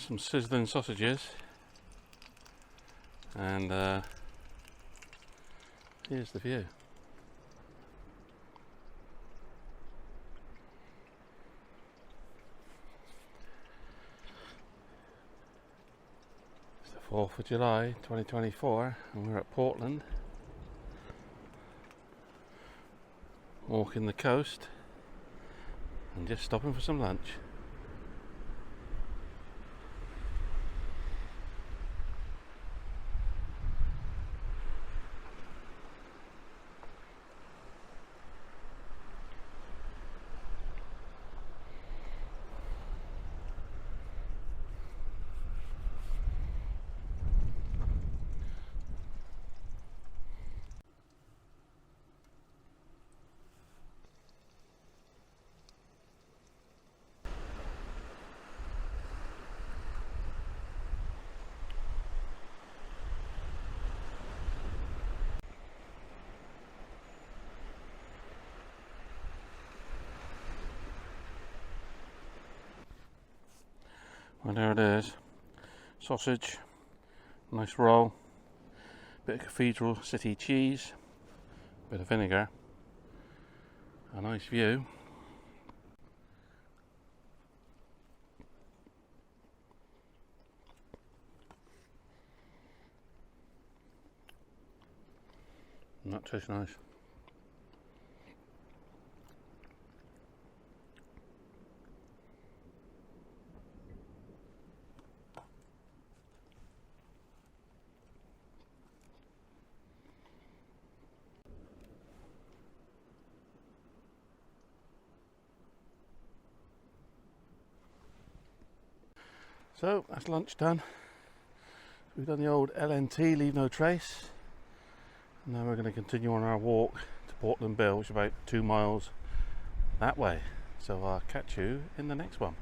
some sizzling sausages, and here's the view. It's the 4th of July 2024 and we're at Portland, walking the coast and just stopping for some lunch. Well, there it is. Sausage, nice roll, bit of Cathedral City cheese, bit of vinegar, a nice view. And that tastes nice. So that's lunch done. We've done the old LNT, leave no trace. And now we're going to continue on our walk to Portland Bill, which is about 2 miles that way. So I'll catch you in the next one.